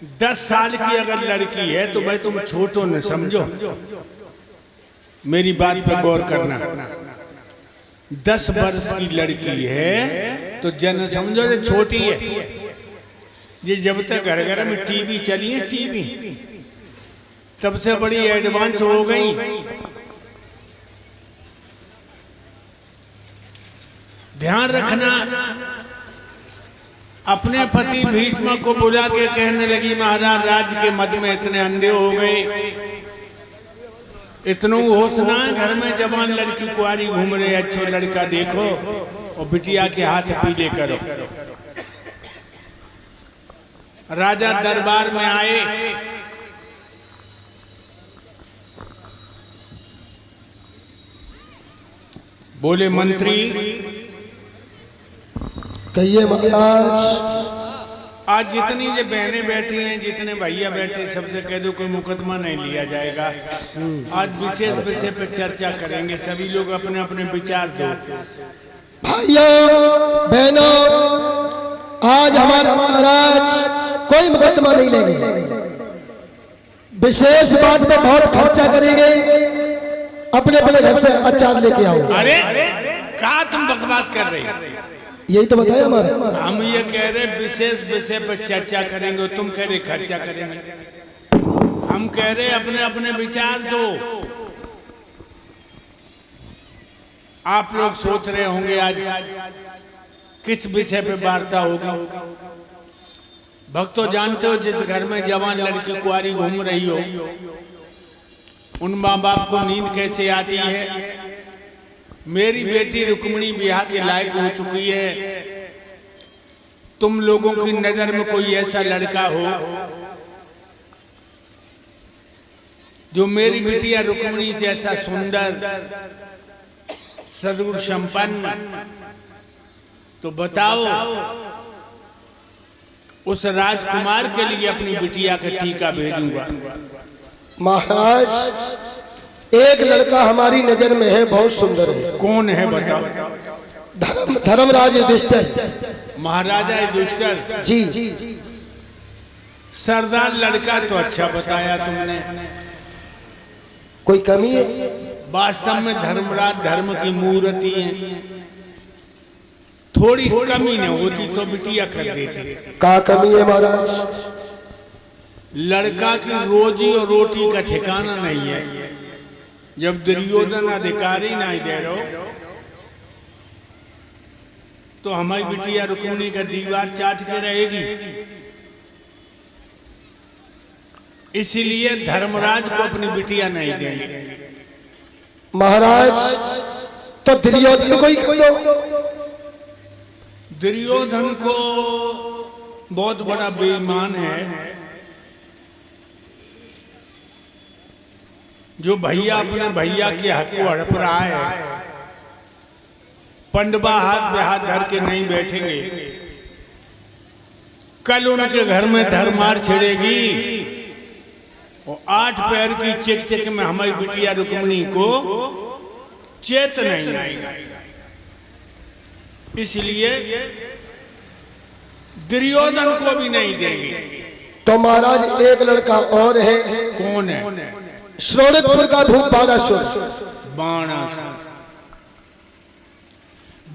10 साल की अगर लड़की है तो भाई तुम छोटो न समझो, मेरी बात पे गौर करना। 10 वर्ष की लड़की है तो जन समझो जो छोटी है। ये जब तक घर घर में टीवी चली है, टीवी तब से बड़ी एडवांस हो गई। ध्यान रखना, अपने पति भीष्म को बुला के कहने लगी महाराज राज्य के मद में इतने अंधे हो गए, इतनो होश ना है, घर में जवान लड़की कुआरी घूम रहे, अच्छो लड़का देखो और बिटिया के हाथ पीले करो। राजा दरबार में आए, बोले मंत्री कहिए महाराज। आज जितनी ये बहनें बैठी हैं, जितने भैया बैठे, सबसे कह दो कोई मुकदमा नहीं लिया जाएगा। आज विशेष विषय पर चर्चा करेंगे, सभी लोग अपने अपने विचार दो। भाइयों बहनों, आज हमारा महाराज कोई मुकदमा नहीं लेंगे, विशेष बात पे बहुत खर्चा करेंगे, अपने अपने घर से अचार लेके आओ। अरे कहा तुम बकवास कर रहे हो? यही तो बताया हमारा। हम ये कह रहे विशेष विषय पर चर्चा करेंगे, तुम कह रहे खर्चा करेंगे। हम कह रहे अपने अपने विचार दो। आप लोग सोच रहे होंगे आज किस विषय पे वार्ता होगी। भक्तों जानते हो, जिस घर में जवान लड़की कुआरी घूम रही हो, उन माँ बाप को नींद कैसे आती है। मेरी बेटी रुक्मिणी ब्याह के लायक हो चुकी है। तुम लोगों की नजर में कोई ऐसा लड़का हो जो मेरी बिटिया रुक्मिणी से ऐसा सुंदर सद्गुण संपन्न, तो बताओ, उस राजकुमार के लिए अपनी बिटिया का टीका भेजूंगा। महाराज एक लड़का हमारी नजर में है, बहुत सुंदर है। कौन है बताओ? धर्मराज युधिष्ठिर। महाराजा युधिष्ठिर जी। सरदार लड़का तो अच्छा बताया तुमने। कोई कमी है? वास्तव में धर्मराज धर्म की मूर्ति है, थोड़ी कमी न होती तो बिटिया कर देती। का कमी है महाराज? लड़का की रोजी और रोटी का ठिकाना नहीं है। जब दुर्योधन अधिकारी नहीं दे रहो तो हमारी बिटिया रुक्मिणी का दीवार चाट के रहेगी। इसीलिए धर्मराज को अपनी बिटिया नहीं देंगे। महाराज तो दुर्योधन को ही कर दो। दुर्योधन को बहुत बड़ा बेईमान है, जो भैया अपने भैया के हक को हड़प रहा है। पंडवा हाथ पे हाथ धर के नहीं बैठेंगे। कल उनके घर में धर्मार छिड़ेगी और 8 पैर की चिक चिक में हमारी बिटिया रुक्मिणी को चेत नहीं आएगा। इसलिए दुर्योधन को भी नहीं देंगे। तो महाराज एक लड़का और है। कौन है? शोणितपुर का भूप बाणासुर। बाणासुर।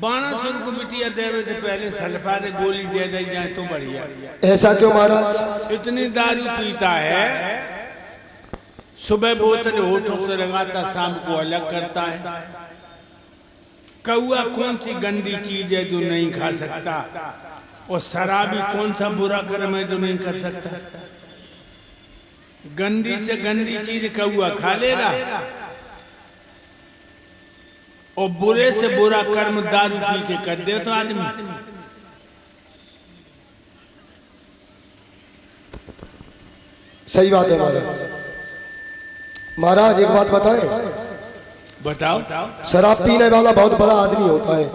बाणासुर को बिटिया देवे से पहले सल्फा से गोली दे दी जाए तो बढ़िया। ऐसा क्यों महाराज? इतनी दारू पीता है, सुबह बोतल होठों से लगाता, शाम को अलग करता है। कौआ कौन सी गंदी चीज है जो नहीं खा सकता, और शराबी कौन सा बुरा कर्म है जो नहीं कर सकता। गंदी से गंदी चीज कौआ खा लेगा, और बुरे से बुरा कर्म दारू पी के कर दे तो आदमी। सही बात है महाराज। महाराज एक बात बताएं। बताओ। शराब पीने वाला बहुत बड़ा आदमी होता है।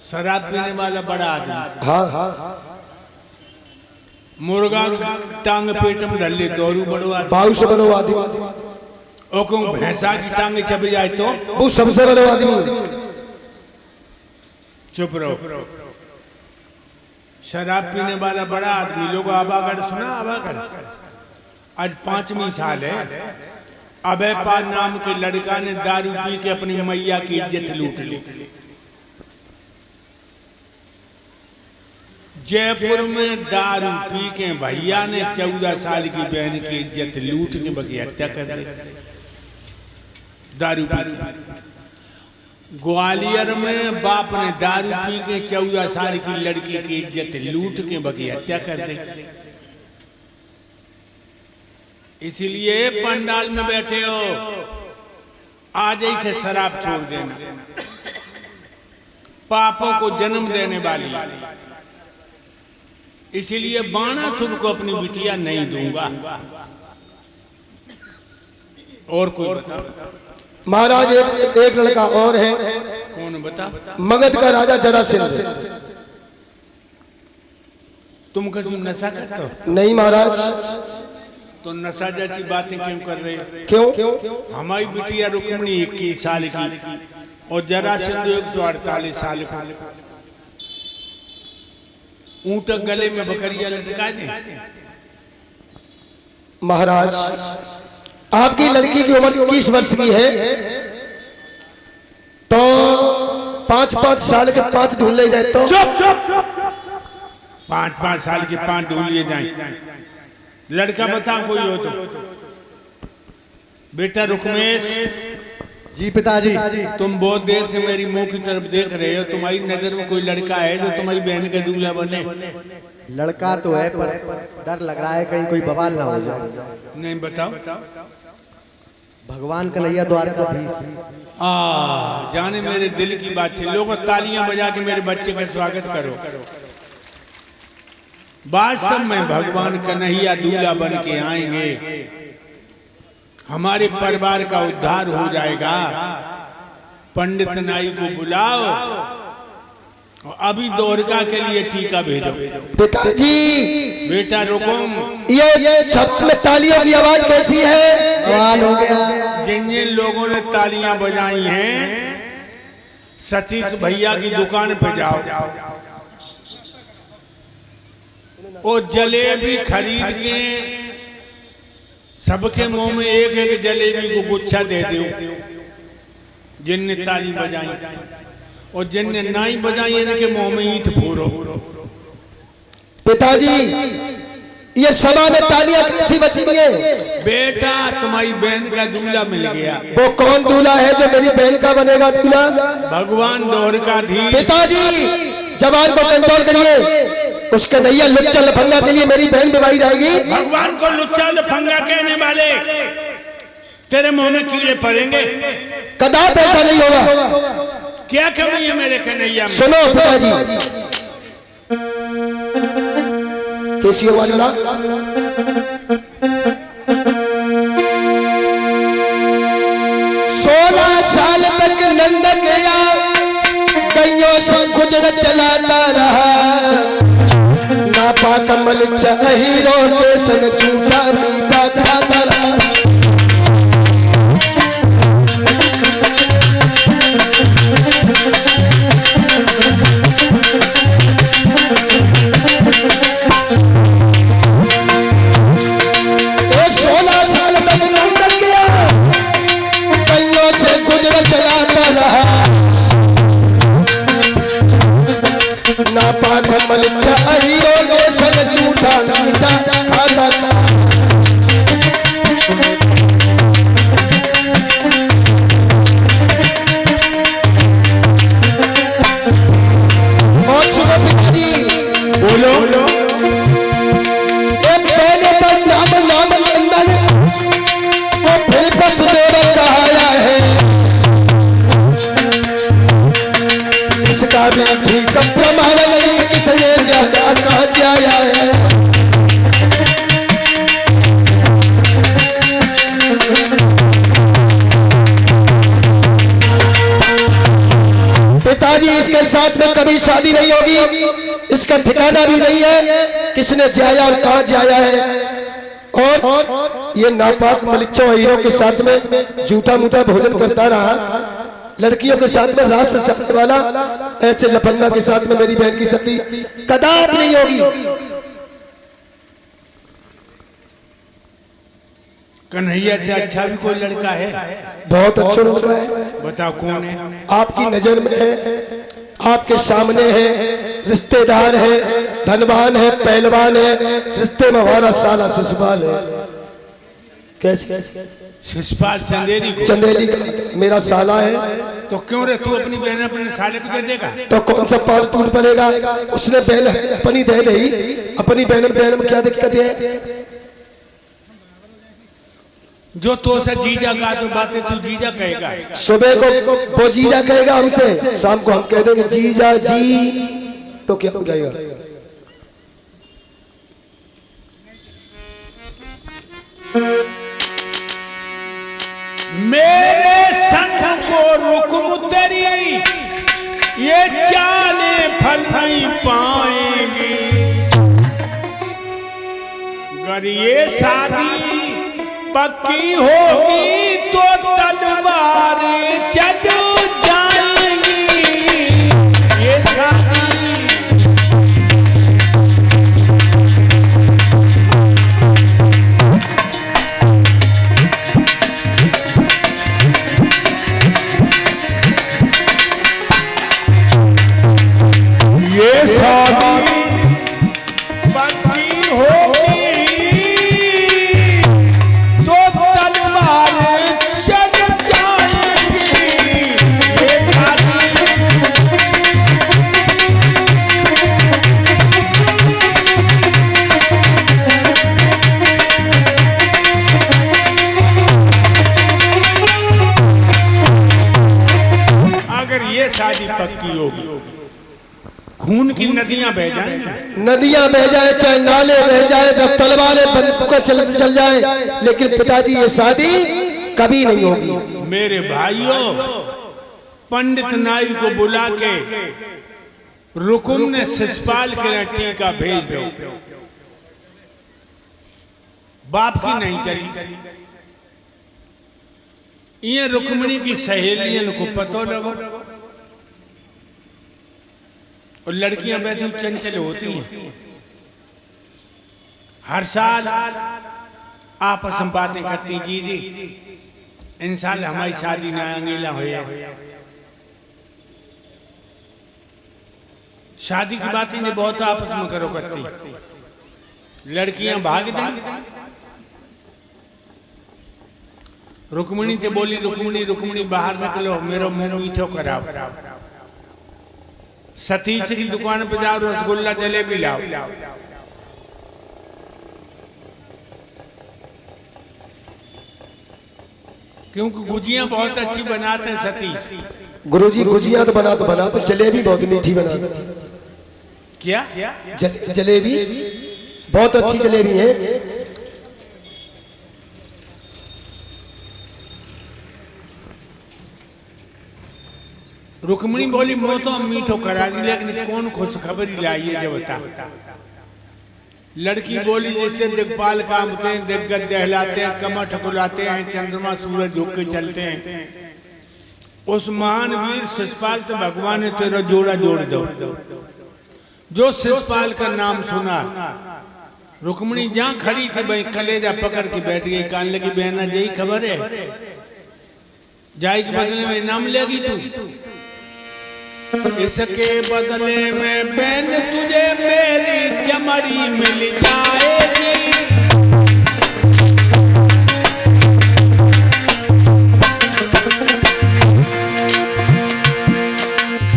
शराब पीने वाला बड़ा आदमी? हाँ। मुर्गा टांग पेट में धर ले तो बड़ो आदमी। बाहु से बड़ो आदमी। और कहूँ भैंसा की टांगे चब जाए तो वो सबसे बड़ो आदमी। चुप रहो। शराब पीने वाला बड़ा आदमी, लोग आबागढ़ सुना? आबागढ़ आज 5वीं साल है। अभयपाल नाम के लड़का ने दारू पी के अपनी मैया की इज्जत लूट ली। जयपुर में दारू पी के भैया ने 14 साल की बहन की इज्जत लूट के बगी हत्या कर दी। दारू पी। ग्वालियर में बाप ने दारू पी के 14 साल की लड़की की इज्जत लूट के बगी हत्या कर दी। इसलिए पंडाल में बैठे हो, आज ही से शराब छोड़ देना, पापों को जन्म देने वाली। इसलिए बाणासुर को अपनी बिटिया नहीं दूंगा। और कोई बता? महाराज एक लड़का और है। कौन बता? मगध का राजा जरासंध। तुम कभी नशा करते हो? नहीं महाराज। तो नशा जैसी बातें क्यों कर रहे हो? क्यों? हमारी बिटिया रुक्मिणी 21 साल की और जरासंध 148 साल का। ऊंट गले में बकरिया लटका दे। महाराज आपकी लड़की की उम्र 21 वर्ष की है, तो 5-5 साल के 5 ढूंढ ले जाए तो? 5-5 साल के 5 ढूंढ लिए जाए। लड़का बता कोई हो तो? बेटा रुक्मेश। जी पिताजी। तुम बहुत देर से मेरी मुंह की तरफ देख रहे हो। तुम्हारी नजर में कोई लड़का है जो तुम्हारी बहन का दूल्हा बने? लड़का तो है, पर डर लग रहा है कहीं कोई बवाल ना हो जाए। नहीं बताओ। भगवान कन्हैया द्वारकाधीश। जाने मेरे दिल की बात है। लोगों तालियां बजा के मेरे बच्चे का स्वागत करो। वास्तव में भगवान कन्हैया दूल्हा बन के आएंगे, हमारे परिवार का उद्धार हो जाएगा। पंडित नाई को बुलाओ और अभी द्वारका के लिए टीका भेजो। पिताजी। बेटा रुकुम। ये शब्द में तालियों की आवाज कैसी है? सवाल हो गया। जिन जिन लोगों ने तालियां बजाई हैं, सतीश भैया की दुकान पे जाओ और जलेबी खरीद के सबके मुंह में एक एक जलेबी को गुच्छा दे दो, जिनने ताली बजाई। और जिनने नाई बजाई इनके मुंह में ईंट फोड़ो। पिताजी ये सभा में तालियां कैसी बजी है? बेटा तुम्हारी बहन का दूल्हा मिल गया। वो कौन दूल्हा है जो मेरी बहन का बनेगा दूल्हा? भगवान द्वारकाधीश। पिताजी जबान को कंट्रोल करिए। उसके नैया लुच्चा लफंगा के लिए मेरी बहन बिवाई जाएगी? भगवान को लुच्चा लफंगा कहने वाले तेरे मुंह में कीड़े पड़ेंगे। कदापि ऐसा नहीं होगा। क्या कमी है मेरे कन्हैया में? सुनो पिताजी, कैसी आवाज बोला? 16 साल तक नंद गया, कईयों से गुजर चलाता रहा। नापा कमल हीरो के सन झूठा मीठा खाता रहा। इसके साथ में कभी शादी नहीं होगी, इसका ठिकाना भी नहीं है, किसने जाया और कहां जाया है। और ये नापाक मलिच्चा हीरो के साथ में झूठा मूठा भोजन करता रहा। लड़कियों के साथ में रात से जाने वाला ऐसे लफंगा के साथ में मेरी बहन की शादी कदाप नहीं होगी। कन्हैया से अच्छा भी कोई लड़का है? बहुत अच्छा लड़का है। बताओ कौन है? आपकी नजर में है, आपके सामने है, रिश्तेदार है, धनवान है, पहलवान है, रिश्ते में हमारा साला शिशपाल है। कैसे? शिशपाल चंदेरी को? चंदेरी का मेरा साला है। तो क्यों रे, तू अपनी बहन अपने साले को दे देगा? तो कौन सा पाल टूट पड़ेगा? उसने बहन अपनी दे दी, अपनी बहन में क्या दिक्कत है? जो तो से जीजा का तो बातें तू जीजा कहेगा। सुबह को वो जीजा कहेगा हमसे, शाम को हम कह देंगे जीजा जी, तो क्या हो जाएगा? मेरे संग को रुकम तेरी ये चाले फल नहीं पाएंगी, अगर ये शादी पक्की होगी तो तलवार चल जाएंगी। ये शादी पक्की होगी तो तलवार चल जाएगी। ये शादी अगर ये शादी पक्की होगी, खून की नदियां बह जाए, नदियां बह जाए, चाहे नाले बह जाए, जब तलवारें बंदूकें चल जाए, लेकिन पिताजी ये शादी कभी नहीं होगी। मेरे भाइयों, पंडित नाई को बुला के रुकुम ने शिशपाल के लिए टीका भेज दो। बाप की नहीं चली, ये रुक्मिणी की सहेलियों को पतो लगो। और लड़कियां वैसे चंचल होती हैं, हर साल आपस में बातें करती, जी इंशाल्लाह हमारी शादी ना अंगेला हो। शादी की बातें ने बहुत आपस में करो करती, लड़कियां भाग दें। रुक्मिणी से बोली, रुक्मिणी बाहर निकलो, मेरा मुंह मीठो कराओ। सतीश की दुकान पे जाओ, रसगुल्ला जलेबी लाओ। क्योंकि गुजियां बहुत अच्छी बनाते हैं सतीश। गुरुजी गुजिया तो बनाते, जलेबी बहुत मीठी बनाते। क्या? जलेबी बहुत अच्छी जलेबी है। रुक्मिणी बोली, मो तो मीठो करा दी, लेकिन कौन खुशखबरी लाई है जो बता। लड़की बोली, जैसे दिग्पाल कामते हैं, दिग्गज दहलाते हैं, कमर ठकुलाते हैं, चंद्रमा सूरज झुक के चलते हैं, उस महान वीर शिशपाल तो भगवान ने तेरा जोड़ा जोड़ दो। जो शिशपाल का नाम सुना, रुक्मिणी जहां खड़ी थी भाई कलेजा पकड़ के बैठ गई। कान लगी, बहना यही खबर है, जाए के बदले में इनाम लेगी तू। इसके बदले में बहन तुझे मेरी चमड़ी मिल जाएगी।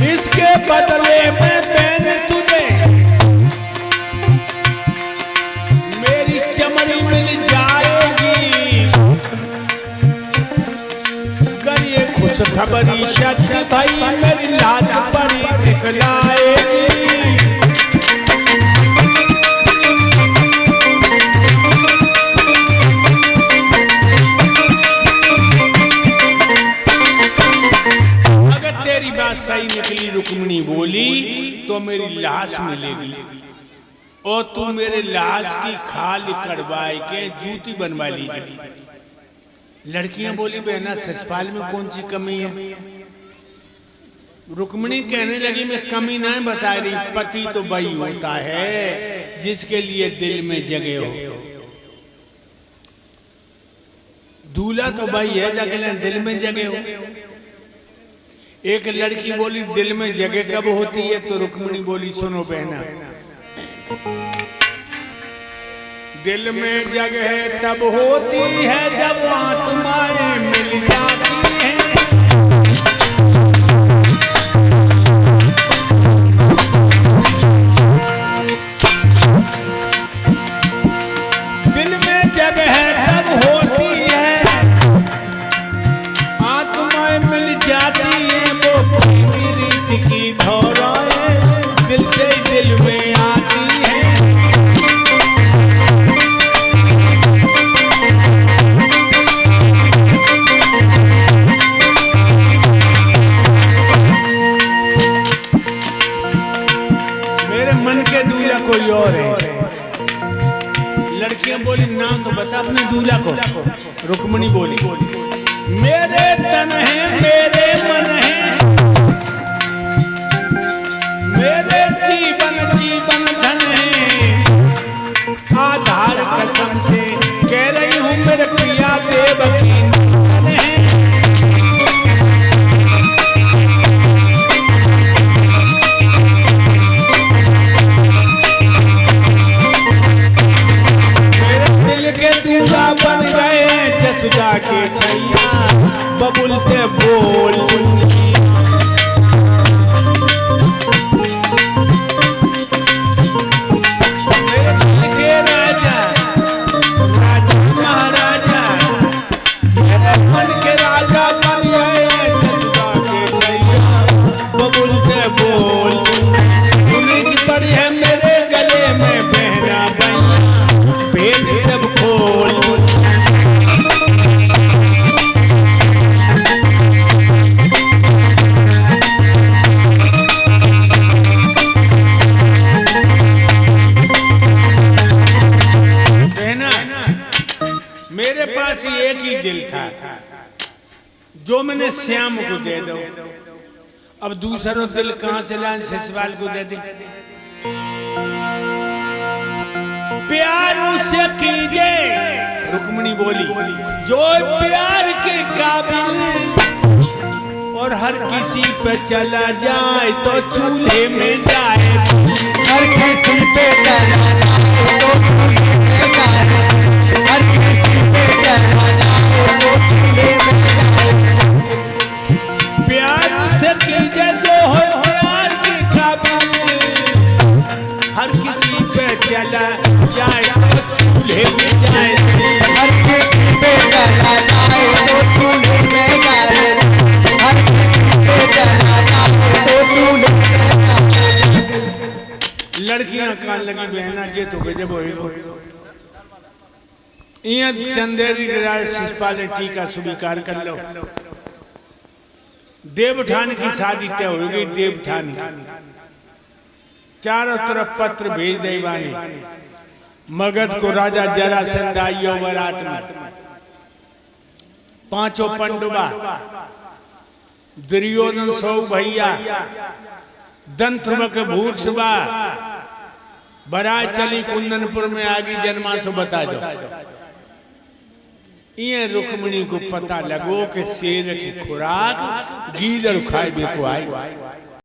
इसके बदले में बहन तुझे मेरी चमड़ी मिल जाएगी। करिए खुशखबरी सत्य भाई, मेरी लाज पड़ी दिखलाएगी। अगर तेरी बात सही निकली, रुक्मिणी बोली, तो मेरी लाश मिलेगी और तू मेरे लाश की खाल कड़वाए के जूती बनवा लीजिए। लड़कियां बोली, बहना शिशपाल में कौन सी कमी है? रुक्मिणी कहने लगी मैं कमी नहीं बता रही, पति तो वही होता है जिसके लिए दिल में जगह हो। दूल्हा तो वही है जगह दिल में जगह हो। एक लड़की बोली दिल में जगह कब होती है, तो रुक्मिणी बोली सुनो बहना, दिल में जगह तब होती है जब आत्माएं मिल जाती हैं। दिल में जगह तब होती है आत्माएं मिल जाती हैं। वो रीत की धौराएं दिल से दिल में आती हैं। कोई और है। लड़कियां बोली नाम तो बता अपने दूल्हा को। रुक्मिणी बोली मेरे तन है मेरे मन है, मेरे जीवन जीवन धन है। आधार कसम से कह रही हूँ मेरे प्रिया देवकी धन है। बन गए जसुदा के छैया, बबुलते बोल के राजा राजा महाराजा, मेरे मन के राजा बन गए जसुदा के छैया, बबुलते बोल। उन्हीं की पड़ी है मेरे गले में बहना भैया, भेद सब खोल। मेरे पास एक ही दिल था जो मैंने श्याम को दे दो, अब दूसरा दिल कहां से लाएं शिशुपाल को दे दे। प्यार उसे कीजिए, रुक्मिणी बोली जो प्यार के काबिल, और हर किसी पे चला जाए तो चूल्हे में जाए। हर किसी पे चला जाए तो चूल्हे में जाए। हर किसी पे चला जाए तो चूल्हे में जाए। प्यार उसे कीजिए जो हो प्यार के काबिल, हर किसी पे चला जाए तो चूल्हे में जाए। हर किसी पे चला जाए तो चूल्हे में जाए। हर किसी पे चला जाए तो चूल्हे में जाए। लड़कियां कान लगी बहना जे तो गजब होएगो। इया चंदेरी के राज शिशुपाल ने टीका स्वीकार कर लो। देवठान की शादी तय हो गई। देवठान चारों तरफ पत्र भेज दे बानी। मगध को राजा जरासंध आइयो बारात में। पांचों पंडुबा, दुर्योधन सौ भैया, दंतमक भूषबा, बारात चली कुंदनपुर में आगी जन्मासु बता दो। ये रुक्मिणी को पता लगो कि शेर की खुराक गीदड़ खाए बेको आई।